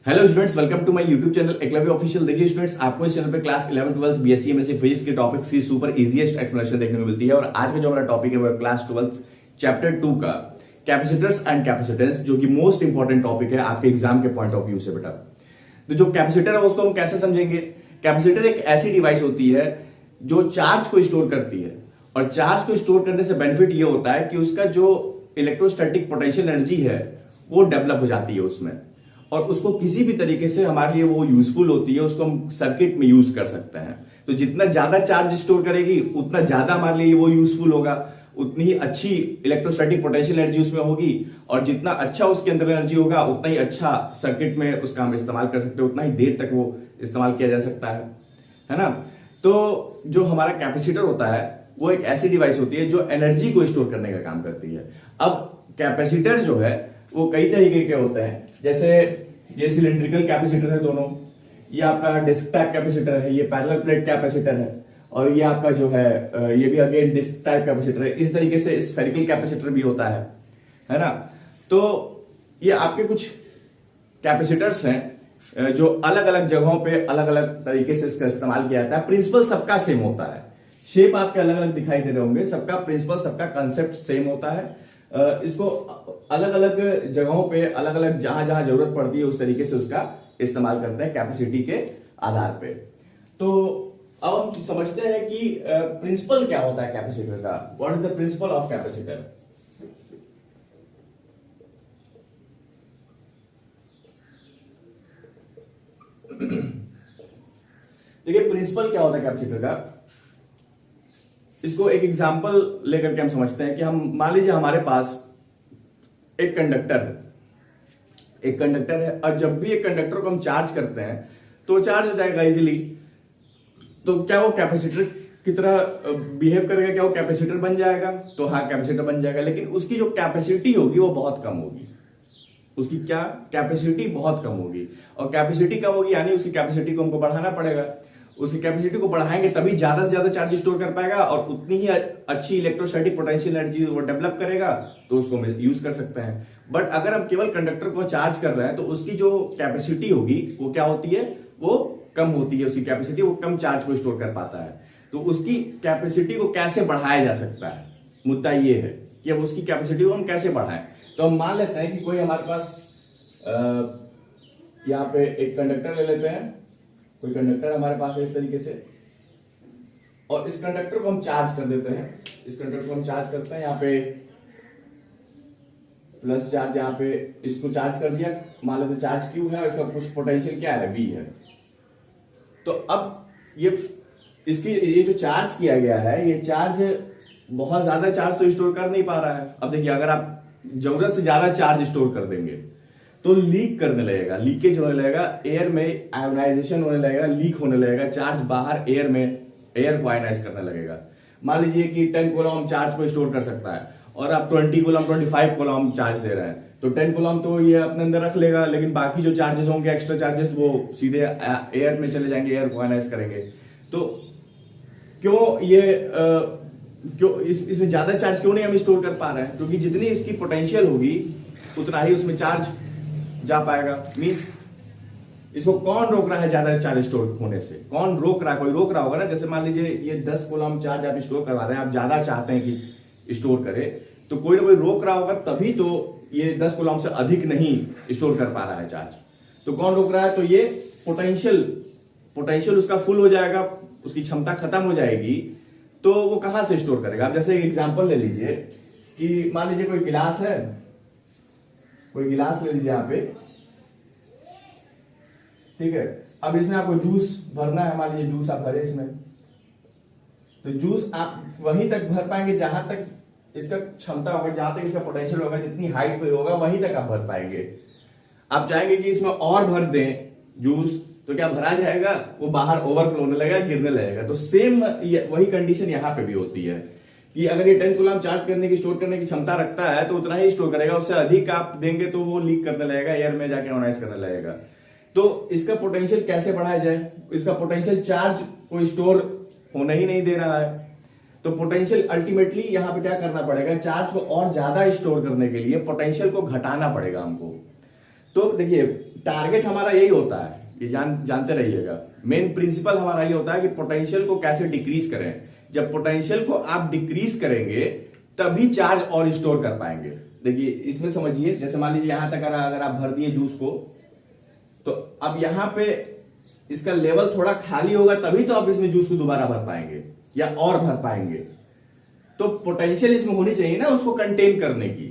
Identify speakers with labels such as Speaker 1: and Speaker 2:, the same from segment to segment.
Speaker 1: Hello students, welcome to my YouTube channel Eklavya official. देखिए students, आपको इस चैनल पे क्लास 11 12 बीएससी एमएससी फिजिक्स के टॉपिक्स की सुपर इजीएस्ट एक्सप्लेनेशन देखने को मिलती है। और आज का जो हमारा टॉपिक है वो क्लास 12 चैप्टर 2 का कैपेसिटर्स एंड कैपेसिटेंस, जो कि मोस्ट इंपॉर्टेंट टॉपिक है आपके एग्जाम के पॉइंट ऑफ व्यू से। बेटा, तो जो कैपेसिटर है उसको हम कैसे समझेंगे? कैपेसिटर एक ऐसी डिवाइस होती है जो चार्ज को स्टोर करती है, और चार्ज को स्टोर करने से बेनिफिट ये होता है कि उसका जो इलेक्ट्रोस्टैटिक पोटेंशियल एनर्जी है वो डेवलप हो जाती है उसमें, और उसको किसी भी तरीके से हमारे लिए वो यूजफुल होती है, उसको हम सर्किट में यूज कर सकते हैं। तो जितना ज्यादा चार्ज स्टोर करेगी उतना ज्यादा हमारे लिए वो यूजफुल होगा, उतनी ही अच्छी इलेक्ट्रोस्टैटिक पोटेंशियल एनर्जी उसमें होगी, और जितना अच्छा उसके अंदर एनर्जी होगा उतना ही अच्छा सर्किट में उसका हम इस्तेमाल कर सकते हैं, उतना ही देर तक वो इस्तेमाल किया जा सकता है ना। तो जो हमारा कैपेसिटर होता है वो एक ऐसी डिवाइस होती है जो एनर्जी को स्टोर करने का काम करती है। अब कैपेसिटर जो है वो कई तरीके के होते हैं, जैसे ये सिलिंड्रिकल कैपेसिटर है दोनों, ये आपका डिस्क टाइप कैपेसिटर है, ये पैरेलल प्लेट कैपेसिटर है, और ये आपका जो है ये भी अगेन डिस्क टाइप कैपेसिटर है। इस तरीके से स्फेरिकल कैपेसिटर भी होता है ना। तो ये आपके कुछ कैपेसिटर्स हैं जो अलग अलग जगहों पे अलग अलग तरीके से इसका इस्तेमाल किया जाता है। प्रिंसिपल सबका सेम होता है, शेप आपके अलग अलग दिखाई दे रहे होंगे, सबका प्रिंसिपल सबका कंसेप्ट सेम होता है। इसको अलग अलग जगहों पे अलग अलग जहां जहां जरूरत पड़ती है उस तरीके से उसका इस्तेमाल करते हैं कैपेसिटी के आधार पे। तो अब हम समझते हैं कि प्रिंसिपल क्या होता है कैपेसिटर का। What is the principle of capacitor? देखिए, प्रिंसिपल क्या होता है कैपेसिटर का, इसको एक एग्जांपल लेकर के हम समझते हैं कि हम मान लीजिए हमारे पास एक कंडक्टर है, और जब भी एक कंडक्टर को हम चार्ज करते हैं तो चार्ज हो जाएगा इजीली। तो क्या वो कैपेसिटर की तरह बिहेव करेगा? क्या वो कैपेसिटर बन जाएगा? तो हाँ, कैपेसिटर बन जाएगा, लेकिन उसकी जो कैपेसिटी होगी वो बहुत कम होगी। उसकी क्या कैपेसिटी बहुत कम होगी, और कैपेसिटी कम होगी यानी उसकी कैपेसिटी को हमको बढ़ाना पड़ेगा। उसकी कैपेसिटी को बढ़ाएंगे तभी ज्यादा से ज्यादा चार्ज स्टोर कर पाएगा, और उतनी ही अच्छी इलेक्ट्रोस्टैटिक पोटेंशियल एनर्जी वो डेवलप करेगा, तो उसको हम यूज कर सकते हैं। बट अगर हम केवल कंडक्टर को चार्ज कर रहे हैं तो उसकी जो कैपेसिटी होगी वो क्या होती है? वो कम होती है। उसकी कैपेसिटी, वो कम चार्ज को स्टोर कर पाता है। तो उसकी कैपेसिटी को कैसे बढ़ाया जा सकता है, मुद्दा ये है कि अब उसकी कैपेसिटी को हम कैसे बढ़ाएं। तो हम मान लेते हैं कि कोई हमारे पास यहाँ पे एक कंडक्टर ले लेते हैं, कोई कंडक्टर हमारे पास है इस तरीके से, और इस कंडक्टर को हम चार्ज कर देते हैं। इस कंडक्टर को हम चार्ज करते हैं, यहाँ पे प्लस चार्ज, यहाँ पे इसको चार्ज कर दिया, मान लेते चार्ज क्यू है और इसका कुछ पोटेंशियल क्या है, वी है। तो अब ये जो चार्ज किया गया है, ये चार्ज बहुत ज्यादा चार्ज तो स्टोर कर नहीं पा रहा है। अब देखिए, अगर आप जरूरत से ज्यादा चार्ज स्टोर कर देंगे तो लीक करने लगेगा, लीकेज होने लगेगा, एयर में आयोनाइजेशन होने लगेगा, लीक होने लगेगा, चार्ज बाहर एयर में एयर को आयोनाइज करने लगेगा। मान लीजिए कि 10 कूलम चार्ज को स्टोर कर सकता है, और आप 20 कूलम 25 कूलम चार्ज दे रहे हैं, तो 10 कूलम तो ये अपने अंदर रख लेगा, लेकिन बाकी जो चार्जेस होंगे, एक्स्ट्रा चार्जेस, वो सीधे एयर में चले जाएंगे, एयर को आयोनाइज करेंगे। तो क्यों इसमें ज्यादा चार्ज क्यों नहीं हम स्टोर कर पा रहे हैं? क्योंकि जितनी इसकी पोटेंशियल होगी उतना ही उसमें चार्ज जा पाएगा। मींस इसको कौन रोक रहा है ज्यादा चार्ज स्टोर होने से? कौन रोक रहा है? कोई रोक रहा होगा ना। जैसे मान लीजिए ये 10 कूलम चार्ज आप स्टोर करवा रहे हैं, आप ज्यादा चाहते हैं कि स्टोर करे, तो कोई ना कोई रोक रहा होगा, तभी तो ये 10 कूलम से अधिक नहीं स्टोर कर पा रहा है चार्ज। तो कौन रोक रहा है? तो ये पोटेंशियल उसका फुल हो जाएगा, उसकी क्षमता खत्म हो जाएगी, तो वो कहां से स्टोर करेगा? आप जैसे एक एग्जांपल ले लीजिए कि मान लीजिए कोई गिलास है, कोई गिलास ले लीजिए यहाँ पे, ठीक है। अब इसमें आपको जूस भरना है, मान लीजिए जूस आप भरे इसमें, तो जूस आप वहीं तक भर पाएंगे जहां तक इसका क्षमता होगा, जहां तक इसका पोटेंशियल होगा, जितनी हाइट पे होगा वहीं तक आप भर पाएंगे। आप चाहेंगे कि इसमें और भर दें जूस, तो क्या भरा जाएगा? वो बाहर ओवरफ्लो होने लगेगा, गिरने लगेगा। तो सेम वही कंडीशन यहाँ पे भी होती है कि अगर ये 10 कूलम चार्ज करने की, स्टोर करने की क्षमता रखता है तो उतना ही स्टोर करेगा, उससे अधिक आप देंगे तो वो लीक करने लगेगा, एयर में जाके आयोनाइज करने लगेगा। तो इसका पोटेंशियल कैसे बढ़ाया जाए? इसका पोटेंशियल चार्ज को स्टोर होने ही नहीं दे रहा है, तो पोटेंशियल अल्टीमेटली यहां पे क्या करना पड़ेगा? चार्ज को और ज्यादा स्टोर करने के लिए पोटेंशियल को घटाना पड़ेगा हमको। तो देखिए, टारगेट हमारा यही होता है, ये जानते रहिएगा। मेन प्रिंसिपल हमारा यही होता है कि पोटेंशियल को कैसे डिक्रीज करें। जब पोटेंशियल को आप डिक्रीज करेंगे तभी चार्ज और स्टोर कर पाएंगे। देखिए इसमें समझिए, जैसे मान लीजिए यहां तक अगर आप भर दिए जूस को, तो अब यहां पे इसका लेवल थोड़ा खाली होगा तभी तो आप इसमें जूस को दोबारा भर पाएंगे या और भर पाएंगे। तो पोटेंशियल इसमें होनी चाहिए ना उसको कंटेन करने की।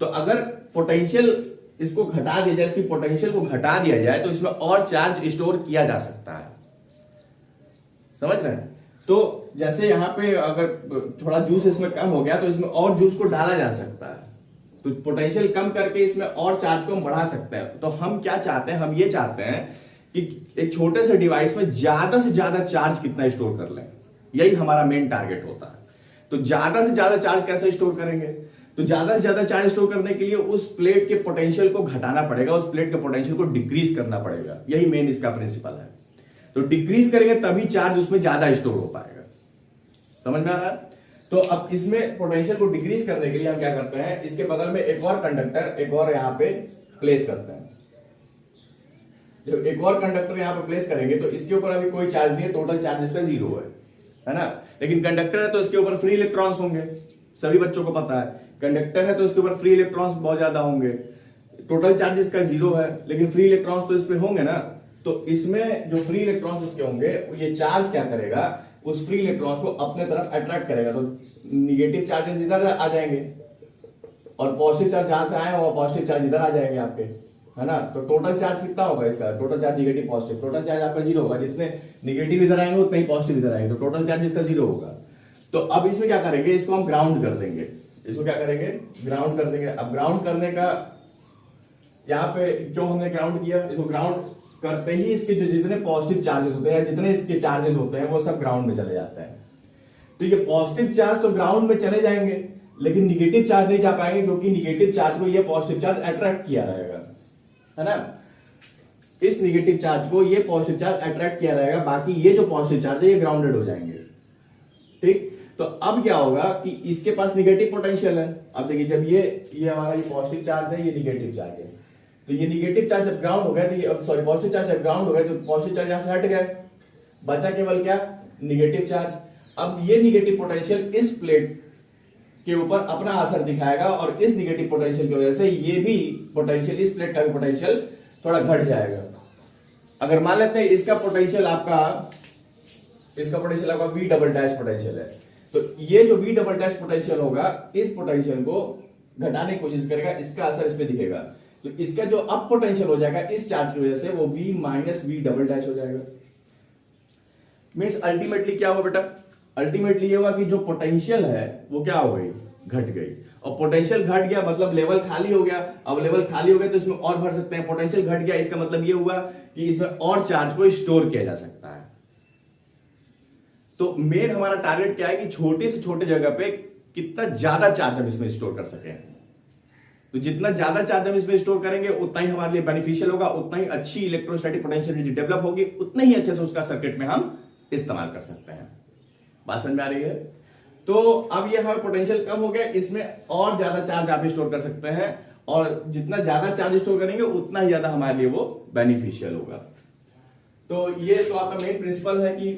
Speaker 1: तो अगर पोटेंशियल इसको घटा दिया जाए, इसकी पोटेंशियल को घटा दिया जाए तो इसमें और चार्ज स्टोर किया जा सकता है। समझ रहे हैं? तो जैसे यहां पे अगर थोड़ा जूस इसमें कम हो गया तो इसमें और जूस को डाला जा सकता है, तो पोटेंशियल कम करके इसमें और चार्ज को हम बढ़ा सकते हैं। तो हम क्या चाहते हैं, हम ये चाहते हैं कि एक छोटे से डिवाइस में ज्यादा से ज्यादा चार्ज कितना स्टोर कर लें, यही हमारा मेन टारगेट होता है। तो ज्यादा से ज्यादा चार्ज कैसे स्टोर करेंगे, तो ज्यादा से ज्यादा चार्ज स्टोर करने के लिए उस प्लेट के पोटेंशियल को घटाना पड़ेगा, उस प्लेट के पोटेंशियल को डिक्रीज करना पड़ेगा। यही मेन इसका प्रिंसिपल है। तो डिक्रीज करेंगे तभी चार्ज उसमें ज्यादा स्टोर हो पाएगा। समझ में आ रहा है? तो अब इसमें पोटेंशियल को डिक्रीज करने के लिए हम क्या करते हैं, इसके बगल में एक और कंडक्टर एक और यहां पे प्लेस करते हैं। जब एक और कंडक्टर यहां पे प्लेस करेंगे तो इसके ऊपर अभी कोई चार्ज नहीं है, टोटल चार्ज इसका 0 है ना। लेकिन कंडक्टर है तो इसके ऊपर फ्री इलेक्ट्रॉन्स होंगे, सभी बच्चों को पता है। कंडक्टर है तो इसके ऊपर फ्री इलेक्ट्रॉन्स बहुत ज्यादा होंगे। टोटल चार्ज इसका 0 है लेकिन फ्री इलेक्ट्रॉन्स तो इसमें होंगे ना। तो इसमें जो फ्री इलेक्ट्रॉन्स इसके होंगे, ये चार्ज क्या करेगा, उस फ्री इलेक्ट्रॉन्स को अपने तरफ अट्रैक्ट करेगा। तो निगेटिव चार्जेस इधर आ जाएंगे और पॉजिटिव चार्ज जहां से आए वो पॉजिटिव चार्ज इधर आ जाएंगे आपके, है ना। तो टोटल चार्ज कितना होगा इसका, total charge negative positive, total charge आपका 0 होगा। जितने निगेटिव इधर आएंगे उतने ही पॉजिटिव इधर आएंगे, तो टोटल चार्ज इसका 0 होगा। तो अब इसमें क्या करेंगे, इसको हम ग्राउंड कर देंगे। इसको क्या करेंगे, ग्राउंड कर देंगे। अब ग्राउंड करने का यहाँ पे क्यों हमने ग्राउंड किया, इसको ग्राउंड करते ही इसके जो जितने पॉजिटिव चार्जेस होते हैं, जितने इसके चार्जेस होते हैं वो सब ग्राउंड में चले जाते हैं। तो ये पॉजिटिव चार्ज तो ग्राउंड में चले जाएंगे लेकिन निगेटिव चार्ज नहीं जा पाएंगे, क्योंकि निगेटिव चार्ज को ये पॉजिटिव चार्ज अट्रैक्ट किया रहेगा, है ना। इस निगेटिव चार्ज को ये पॉजिटिव चार्ज अट्रैक्ट किया रहेगा, बाकी ये जो पॉजिटिव चार्ज है ये ग्राउंडेड हो जाएंगे। ठीक, तो अब क्या होगा कि इसके पास निगेटिव पोटेंशियल है। अब देखिए जब ये हमारा ये पॉजिटिव चार्ज है, ये निगेटिव चार्ज है, तो ये निगेटिव चार्ज जब ग्राउंड हो गया तो ये सॉरी पॉजिटिव चार्ज जब ग्राउंड हो गया तो पॉजिटिव चार्ज यहां से हट गया, बचा केवल क्या, निगेटिव चार्ज। अब ये निगेटिव पोटेंशियल इस प्लेट के ऊपर अपना असर दिखाएगा और इस निगेटिव पोटेंशियल की वजह से ये भी पोटेंशियल, इस प्लेट का भी पोटेंशियल थोड़ा घट जाएगा। अगर मान लेते हैं इसका पोटेंशियल आपका V डबल डैश पोटेंशियल है, तो ये जो V डबल डैश पोटेंशियल होगा इस पोटेंशियल को घटाने की कोशिश करेगा, इसका असर इस पे दिखेगा। तो इसका जो अप पोटेंशियल हो जाएगा इस चार्ज की वजह से वो V minus V double dash हो जाएगा। मींस अल्टीमेटली क्या होगा बेटा, अल्टीमेटली ये होगा कि जो पोटेंशियल है वो क्या हो गई, घट गई। और पोटेंशियल घट गया मतलब लेवल खाली हो गया। अब लेवल खाली हो गया तो इसमें और भर सकते हैं। पोटेंशियल घट गया इसका मतलब ये हुआ कि इसमें और चार्ज को स्टोर किया जा सकता है। तो मेन हमारा टारगेट क्या है कि छोटे से छोटे जगह पे कितना ज्यादा चार्ज हम इसमें स्टोर कर सकें। तो जितना ज्यादा चार्ज हम इसमें स्टोर करेंगे उतना ही हमारे लिए बेनिफिशियल होगा, उतना ही अच्छी इलेक्ट्रोस्टैटिक पोटेंशियल एनर्जी डेवलप होगी, उतने ही अच्छे से उसका सर्किट में हम इस्तेमाल कर सकते हैं। बात समझ में आ रही है? तो अब ये हमारा पोटेंशियल कम हो गया, इसमें और ज्यादा चार्ज आप स्टोर कर सकते हैं और जितना ज्यादा चार्ज स्टोर करेंगे उतना ही ज्यादा हमारे लिए वो बेनिफिशियल होगा। तो ये तो आपका मेन प्रिंसिपल है कि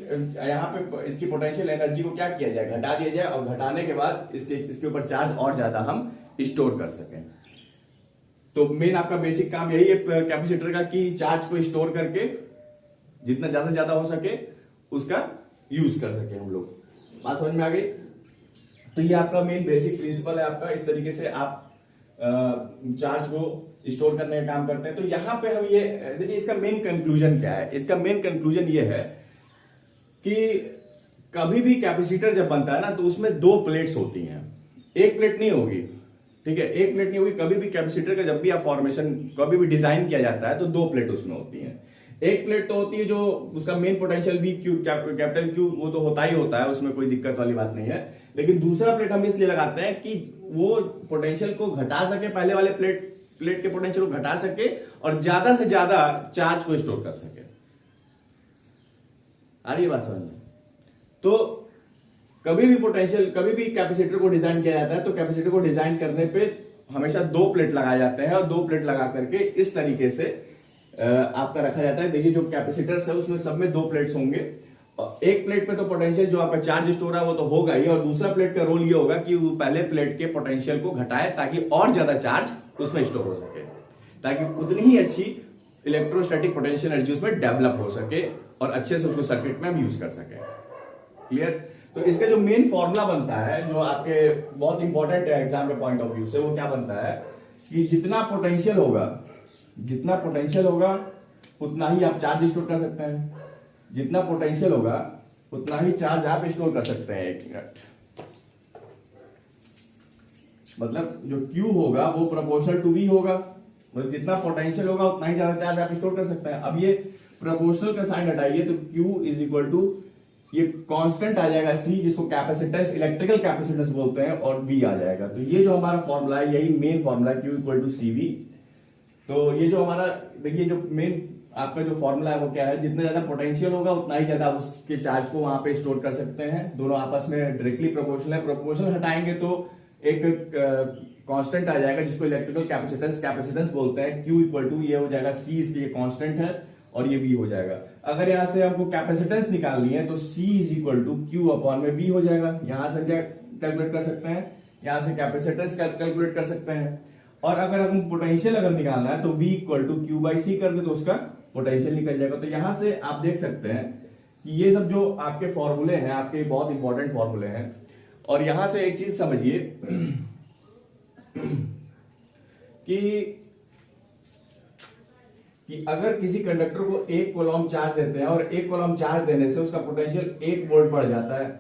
Speaker 1: यहाँ पे इसकी पोटेंशियल एनर्जी को क्या किया जाए, घटा दिया जाए और घटाने के बाद इसके ऊपर चार्ज और ज्यादा हम स्टोर कर सकें। तो मेन आपका बेसिक काम यही है कैपेसिटर का कि चार्ज को स्टोर करके जितना ज्यादा हो सके उसका यूज कर सके हम लोग। बात समझ में आ गई? तो ये आपका मेन बेसिक प्रिंसिपल है आपका, इस तरीके से आप चार्ज को स्टोर करने का काम करते हैं। तो यहां पे हम ये देखिए इसका मेन कंक्लूजन क्या है। इसका मेन कंक्लूजन ये है कि कभी भी कैपेसिटर जब बनता है ना तो उसमें 2 प्लेट्स होती हैं, एक प्लेट नहीं होगी। ठीक है, एक प्लेट नहीं होगी। कभी भी कैपेसिटर का जब भी आप फॉर्मेशन कभी भी डिजाइन किया जाता है तो 2 प्लेट उसमें होती हैं। एक प्लेट तो होती है जो उसका मेन पोटेंशियल भी कैपिटल क्यू वो तो होता ही होता है, उसमें कोई दिक्कत वाली बात नहीं है। लेकिन दूसरा प्लेट हम इसलिए लगाते हैं कि वो पोटेंशियल को घटा सके, पहले वाले प्लेट के पोटेंशियल को घटा सके और ज्यादा से ज्यादा चार्ज को स्टोर कर सके। आ रही है बात समझ में? तो कभी भी कैपेसिटर को डिजाइन किया जाता है तो कैपेसिटर को डिजाइन करने पे हमेशा 2 प्लेट लगाए जाते हैं और 2 प्लेट लगा करके इस तरीके से आपका रखा जाता है। देखिए जो कैपेसिटर्स है उसमें सब में 2 प्लेट्स होंगे। एक प्लेट पे तो पोटेंशियल जो आपका चार्ज स्टोर है वो तो होगा ही, और दूसरा प्लेट का रोल ये होगा कि वो पहले प्लेट के पोटेंशियल को घटाए ताकि और ज्यादा चार्ज उसमें स्टोर हो सके, ताकि उतनी ही अच्छी इलेक्ट्रोस्टैटिक पोटेंशियल एनर्जी उसमें डेवलप हो सके और अच्छे से उसको सर्किट में हम यूज कर सके। क्लियर? तो इसका जो मेन फॉर्मूला बनता है, जो आपके बहुत इंपॉर्टेंट है एग्जाम के पॉइंट ऑफ व्यू से, वो क्या बनता है कि जितना पोटेंशियल होगा उतना ही आप चार्ज स्टोर कर सकते हैं। जितना पोटेंशियल होगा उतना ही चार्ज आप स्टोर कर सकते हैं। 1 मिनट, मतलब जो Q होगा वो प्रोपोर्शनल टू V होगा, मतलब जितना पोटेंशियल होगा उतना ही ज्यादा चार्ज आप स्टोर कर सकते हैं। अब ये प्रोपोर्शनल का साइन हटाइए तो Q इज इक्वल टू ये कांस्टेंट आ जाएगा C, जिसको कैपेसिटेंस, इलेक्ट्रिकल कैपेसिटेंस बोलते हैं, और V आ जाएगा। तो ये जो हमारा फॉर्मूला है यही मेन फॉर्मूला है, Q इक्वल टू CV। तो ये जो हमारा, देखिए जो मेन आपका जो फॉर्मूला है वो क्या है, जितना ज्यादा पोटेंशियल होगा उतना ही ज्यादा आप उसके चार्ज को वहां पे स्टोर कर सकते हैं। दोनों आपस में डायरेक्टली प्रोपोर्शनल है। प्रोपोर्शनल हटाएंगे तो एक कांस्टेंट आ जाएगा जिसको इलेक्ट्रिकल कैपेसिटेंस बोलते हैं। Q इक्वल टू ये हो जाएगा C, इसकी ये कांस्टेंट है, और ये V हो जाएगा। अगर यहां से हमको कैपेसिटेंस निकालनी है तो C is equal to Q upon में V हो जाएगा। यहां से क्या कैलकुलेट कर सकते हैं, यहां से कैपेसिटेंस कैलकुलेट कर सकते हैं। और अगर हम पोटेंशियल अगर निकालना है तो V equal to Q by C कर दे तो उसका पोटेंशियल निकल जाएगा। तो यहां से आप देख सकते हैं कि ये सब जो आपके फॉर्मूले हैं, आपके बहुत इंपॉर्टेंट फॉर्मूले हैं। और यहां से एक चीज समझिए कि अगर किसी कंडक्टर को 1 कूलम चार्ज देते हैं और 1 कूलम चार्ज देने से उसका पोटेंशियल 1 वोल्ट बढ़ जाता है,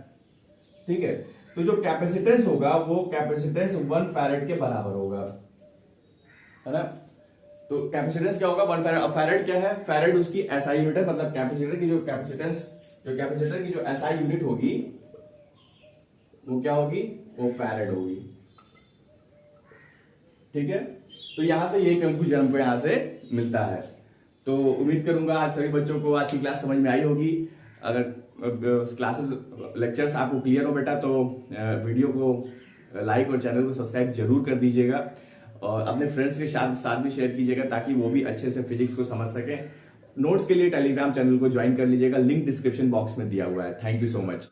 Speaker 1: ठीक है, तो जो कैपेसिटेंस होगा वो कैपेसिटेंस 1 फैरेड के बराबर होगा, है ना। तो कैपेसिटेंस क्या होगा, 1 फैरेड। अब फैरेड क्या है, फैरेड उसकी SI यूनिट है, मतलब कैपेसिटर की जो कैपेसिटर की जो SI यूनिट होगी वो क्या होगी, वो फैरेड होगी। ठीक है, तो यहां से ये कंक्लूजन हमको यहां से मिलता है। तो उम्मीद करूंगा आज सभी बच्चों को आज की क्लास समझ में आई होगी। अगर क्लासेस लेक्चर्स आपको क्लियर हो बेटा तो वीडियो को लाइक और चैनल को सब्सक्राइब जरूर कर दीजिएगा, और अपने फ्रेंड्स के साथ भी शेयर कीजिएगा ताकि वो भी अच्छे से फिजिक्स को समझ सकें। नोट्स के लिए टेलीग्राम चैनल को ज्वाइन कर लीजिएगा, लिंक डिस्क्रिप्शन बॉक्स में दिया हुआ है। Thank you so much.